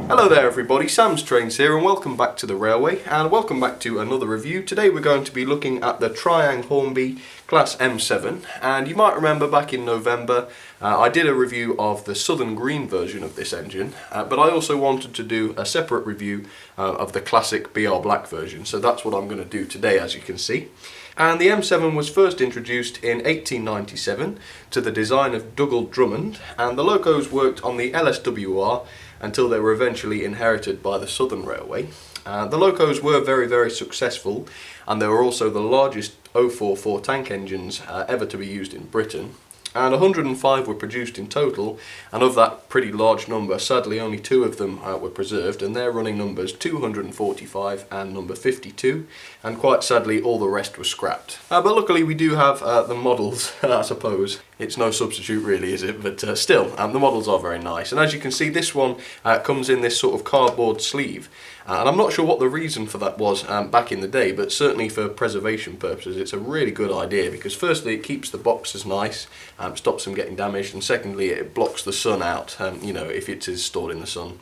Hello there everybody, Sam's Trains here and welcome back to the railway and welcome back to another review. Today we're going to be looking at the Triang Hornby Class M7, and you might remember back in November I did a review of the Southern Green version of this engine, but I also wanted to do a separate review of the classic BR Black version, so that's what I'm going to do today, as you can see. And the M7 was first introduced in 1897 to the design of Dougal Drummond, and the locos worked on the LSWR until they were eventually inherited by the Southern Railway. The locos were very successful, and they were also the largest 044 tank engines ever to be used in Britain. And 105 were produced in total, and of that pretty large number, sadly only 2 of them were preserved, and they're running numbers 245 and number 52, and quite sadly all the rest were scrapped. But luckily we do have the models, I suppose. It's no substitute really, is it? But still, the models are very nice. And as you can see, this one comes in this sort of cardboard sleeve. And I'm not sure what the reason for that was back in the day, but certainly for preservation purposes it's a really good idea, because firstly it keeps the boxes nice, stops them getting damaged, and secondly it blocks the sun out, you know, if it is stored in the sun.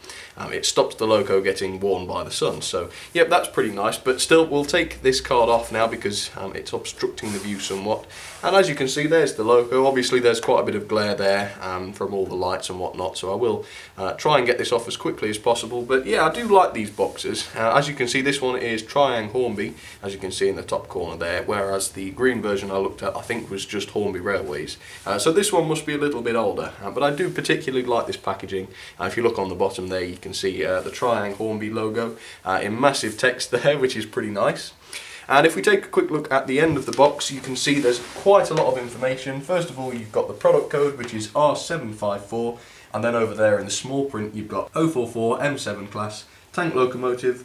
It stops the loco getting worn by the sun, so yep, that's pretty nice. But still, we'll take this card off now because it's obstructing the view somewhat. And as you can see, there's the loco. Obviously there's quite a bit of glare there from all the lights and whatnot, so I will try and get this off as quickly as possible. But yeah, I do like these boxes. As you can see, this one is Triang Hornby, as you can see in the top corner there, whereas the green version I looked at I think was just Hornby Railways. So this one must be a little bit older, but I do particularly like this packaging. If you look on the bottom there, you can see the Triang Hornby logo in massive text there, which is pretty nice. And if we take a quick look at the end of the box, you can see there's quite a lot of information. First of all, you've got the product code, which is R754, and then over there in the small print you've got 044 M7 class tank locomotive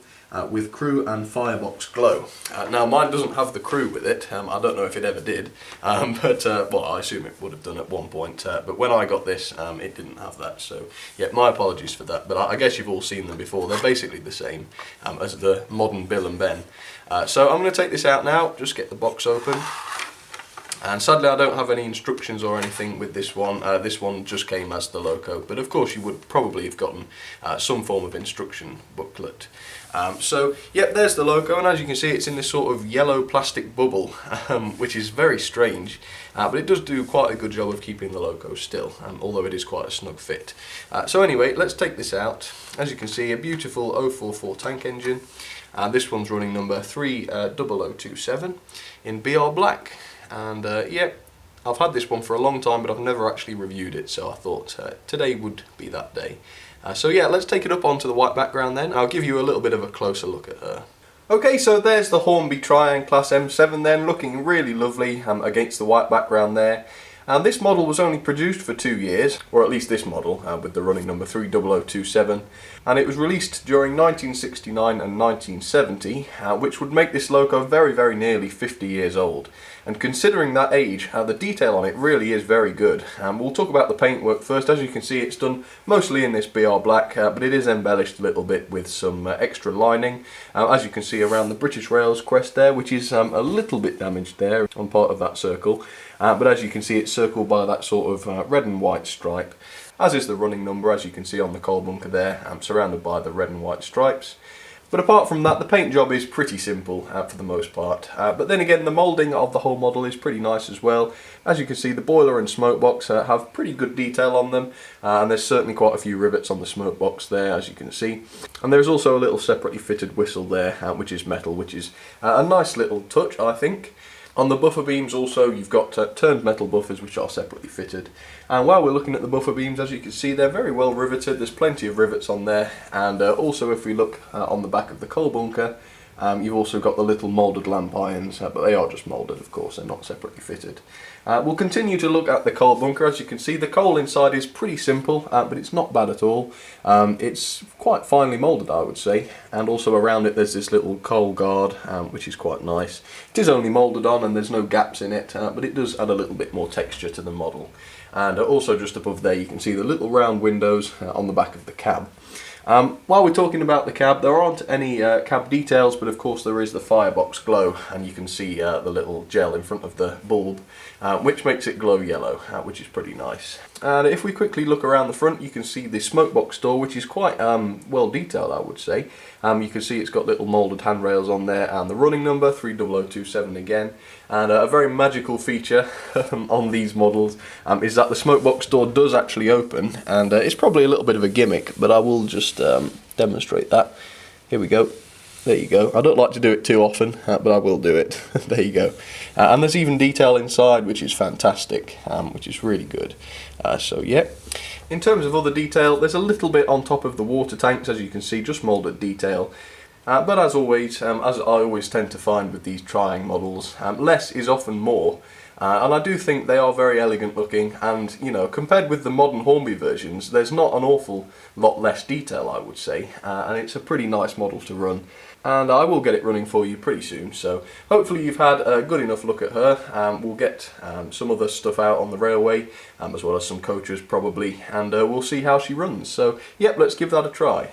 with crew and firebox glow. Now mine doesn't have the crew with it. I don't know if it ever did, but well, I assume it would have done at one point, but when I got this it didn't have that, so yeah, my apologies for that. But I guess you've all seen them before. They're basically the same as the modern Bill and Ben. So I'm going to take this out now, just get the box open. And sadly I don't have any instructions or anything with this one. This one just came as the loco, but of course you would probably have gotten some form of instruction booklet. So yep, there's the loco, and as you can see it's in this sort of yellow plastic bubble, which is very strange, but it does do quite a good job of keeping the loco still, although it is quite a snug fit. So anyway, let's take this out. As you can see, a beautiful 044 tank engine, and this one's running number 30027 in BR Black. And yeah, I've had this one for a long time, but I've never actually reviewed it, so I thought today would be that day. So yeah, let's take it up onto the white background then. I'll give you a little bit of a closer look at her. Okay, so there's the Hornby Triang Class M7 then, looking really lovely against the white background there. And this model was only produced for 2 years, or at least this model, with the running number 30027, and it was released during 1969 and 1970, which would make this loco very nearly 50 years old. And considering that age, the detail on it really is very good. We'll talk about the paintwork first. As you can see, it's done mostly in this BR Black, but it is embellished a little bit with some extra lining. As you can see around the British Rails crest there, which is a little bit damaged there on part of that circle. But as you can see, it's circled by that sort of red and white stripe, as is the running number, as you can see on the coal bunker there, surrounded by the red and white stripes. But apart from that, the paint job is pretty simple for the most part. But then again, the moulding of the whole model is pretty nice as well. As you can see, the boiler and smoke box have pretty good detail on them, and there's certainly quite a few rivets on the smoke box there, as you can see. And there's also a little separately fitted whistle there, which is metal, which is a nice little touch, I think. On the buffer beams also you've got turned metal buffers which are separately fitted. And while we're looking at the buffer beams, as you can see, they're very well riveted. There's plenty of rivets on there, and also if we look on the back of the coal bunker, you've also got the little moulded lamp irons, but they are just moulded, of course, they're not separately fitted. We'll continue to look at the coal bunker. As you can see, the coal inside is pretty simple, but it's not bad at all. It's quite finely moulded, I would say, and also around it there's this little coal guard, which is quite nice. It is only moulded on and there's no gaps in it, but it does add a little bit more texture to the model. And also just above there you can see the little round windows on the back of the cab. While we're talking about the cab, there aren't any cab details, but of course there is the firebox glow, and you can see the little gel in front of the bulb, which makes it glow yellow, which is pretty nice. And if we quickly look around the front, you can see the smoke box door, which is quite well detailed, I would say. You can see it's got little moulded handrails on there, and the running number 30027 again. And a very magical feature on these models is that the smoke box door does actually open, and it's probably a little bit of a gimmick, but I will just demonstrate that. Here we go. There you go. I don't like to do it too often, but I will do it. There you go. And there's even detail inside, which is fantastic, which is really good. So yeah. In terms of other detail, there's a little bit on top of the water tanks, as you can see, just moulded detail. But as always, as I always tend to find with these Triang models, less is often more. And I do think they are very elegant looking, and you know, compared with the modern Hornby versions, there's not an awful lot less detail, I would say, and it's a pretty nice model to run. And I will get it running for you pretty soon, so hopefully you've had a good enough look at her. We'll get some other stuff out on the railway, as well as some coaches probably, and we'll see how she runs. So yep, let's give that a try.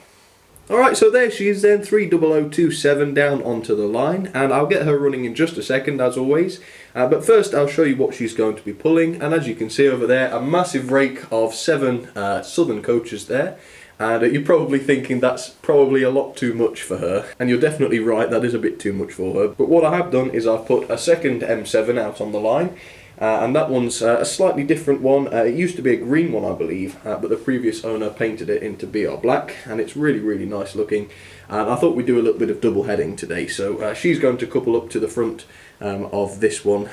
Alright, so there she is then, 30027 down onto the line, and I'll get her running in just a second as always. But first I'll show you what she's going to be pulling, and as you can see over there, a massive rake of 7 southern coaches there. And you're probably thinking that's probably a lot too much for her, and you're definitely right, that is a bit too much for her. But what I have done is I've put a second M7 out on the line, and that one's a slightly different one. It used to be a green one, I believe, but the previous owner painted it into BR black, and it's really, really nice looking. And I thought we'd do a little bit of double heading today, so she's going to couple up to the front of this one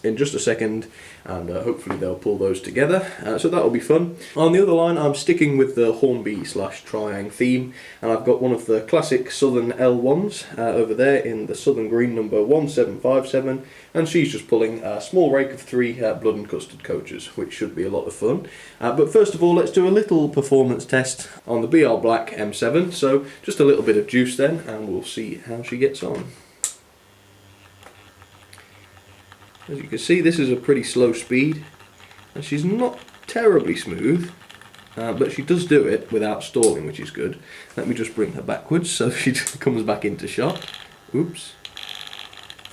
in just a second, and hopefully they'll pull those together, so that'll be fun. On the other line, I'm sticking with the Hornby / Triang theme, and I've got one of the classic southern L1s over there in the southern green number 1757, and she's just pulling a small rake of 3 blood and custard coaches, which should be a lot of fun. But first of all, let's do a little performance test on the BR Black M7, so just a little bit of juice then, and we'll see how she gets on. As you can see, this is a pretty slow speed, and she's not terribly smooth, but she does do it without stalling, which is good. Let me just bring her backwards so she comes back into shot. Oops.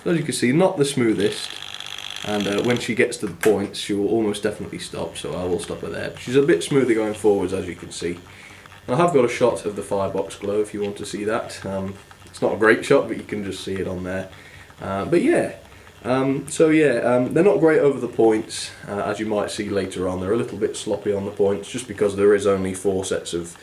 So as you can see, not the smoothest, and when she gets to the points, she will almost definitely stop, so I will stop her there. She's a bit smoother going forwards, as you can see. I have got a shot of the firebox glow if you want to see that. It's not a great shot, but you can just see it on there. But yeah. They're not great over the points, as you might see later on. They're a little bit sloppy on the points, just because there is only 4 sets of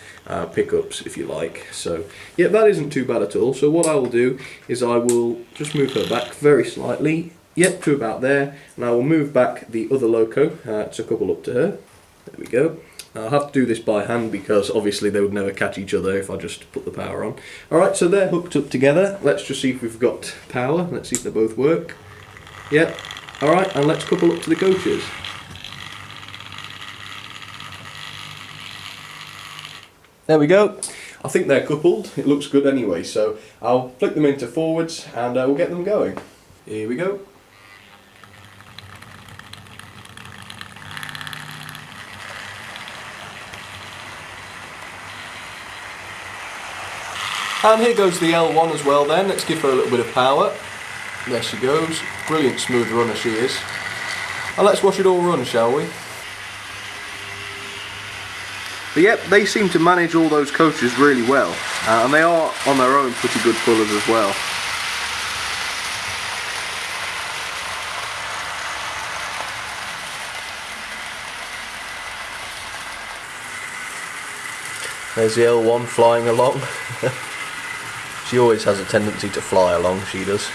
pickups, if you like. So, yeah, that isn't too bad at all. So what I will do is I will just move her back very slightly, yep, to about there, and I will move back the other loco to couple up to her. There we go. I'll have to do this by hand because obviously they would never catch each other if I just put the power on. Alright, so they're hooked up together. Let's just see if we've got power. Let's see if they both work. Yep. Alright, and let's couple up to the coaches. There we go. I think they're coupled. It looks good anyway, so I'll flick them into forwards and we'll get them going. Here we go. And here goes the L1 as well then. Let's give her a little bit of power. There she goes. Brilliant smooth runner she is. And let's watch it all run, shall we? But yep, they seem to manage all those coaches really well. And they are on their own pretty good pullers as well. There's the L1 flying along. She always has a tendency to fly along, she does.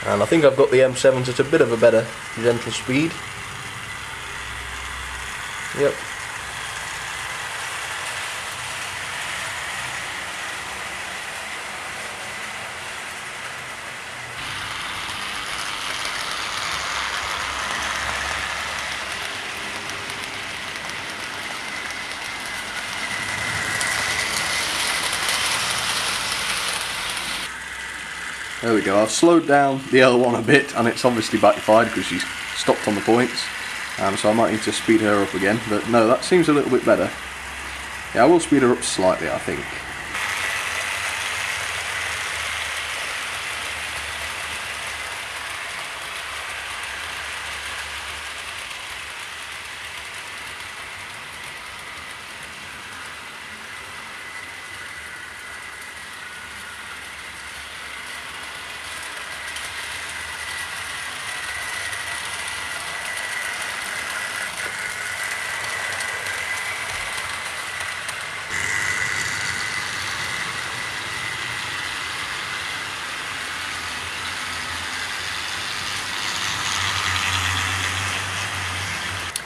And I think I've got the M7s at a bit of a better gentle speed. Yep. There we go, I've slowed down the L1 a bit and it's obviously backfired because she's stopped on the points, so I might need to speed her up again, but no, that seems a little bit better. Yeah, I will speed her up slightly, I think.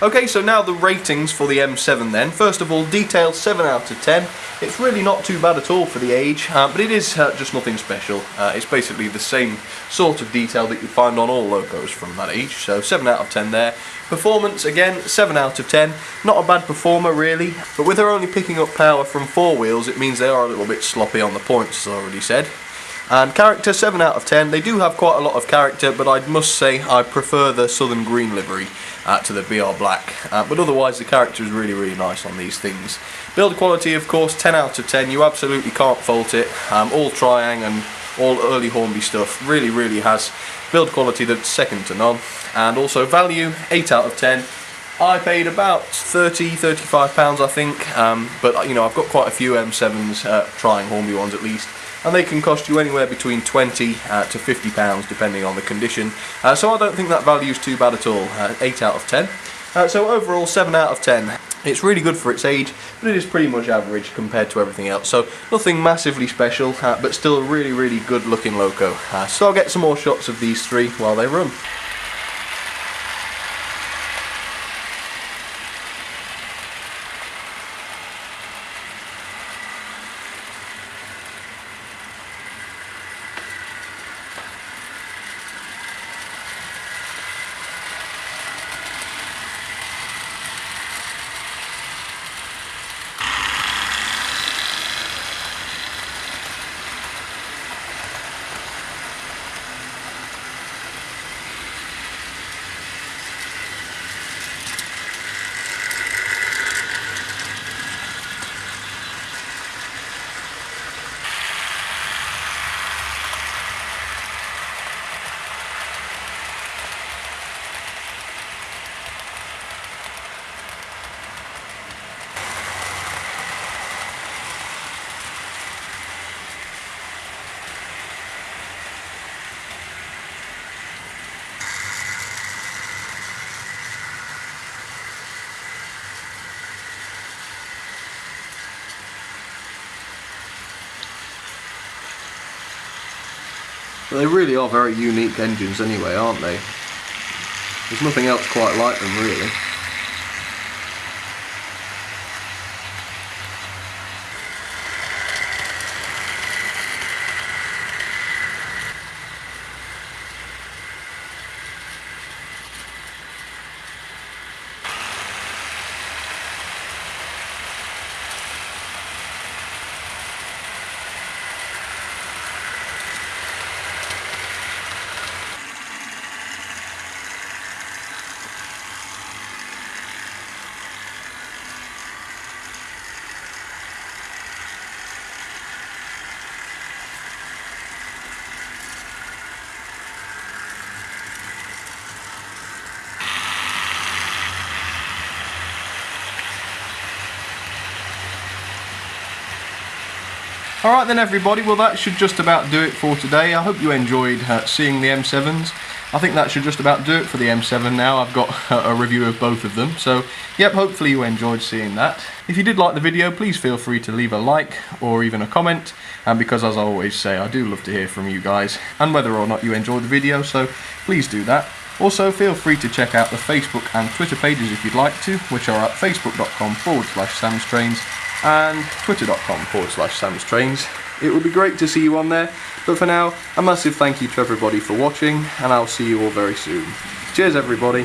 Okay, so now the ratings for the M7 then. First of all, detail 7 out of 10. It's really not too bad at all for the age, but it is just nothing special. It's basically the same sort of detail that you find on all locos from that age, so 7 out of 10 there. Performance, again, 7 out of 10. Not a bad performer really, but with her only picking up power from 4 wheels, it means they are a little bit sloppy on the points, as I already said. And character, 7 out of 10. They do have quite a lot of character, but I must say I prefer the Southern Green livery to the BR Black. But otherwise the character is really, really nice on these things. Build quality, of course, 10 out of 10. You absolutely can't fault it. All Triang and all early Hornby stuff really, really has build quality that's second to none. And also value, 8 out of 10. I paid about £30–35 I think, but you know, I've got quite a few M7s, Triang Hornby ones at least, and they can cost you anywhere between £20 to £50 depending on the condition, so I don't think that value is too bad at all. 8 out of 10. So overall 7 out of 10. It's really good for its age, but it is pretty much average compared to everything else, so nothing massively special, but still a really, really good looking loco. So I'll get some more shots of these three while they run. But they really are very unique engines anyway, aren't they? There's nothing else quite like them really. Alright then everybody, well that should just about do it for today. I hope you enjoyed seeing the M7s. I think that should just about do it for the M7 now. I've got a review of both of them. So, yep, hopefully you enjoyed seeing that. If you did like the video, please feel free to leave a like or even a comment. And because as I always say, I do love to hear from you guys and whether or not you enjoyed the video, so please do that. Also, feel free to check out the Facebook and Twitter pages if you'd like to, which are at facebook.com/samstrains and twitter.com/samstrains. It would be great to see you on there, but for now, a massive thank you to everybody for watching, and I'll see you all very soon. Cheers everybody.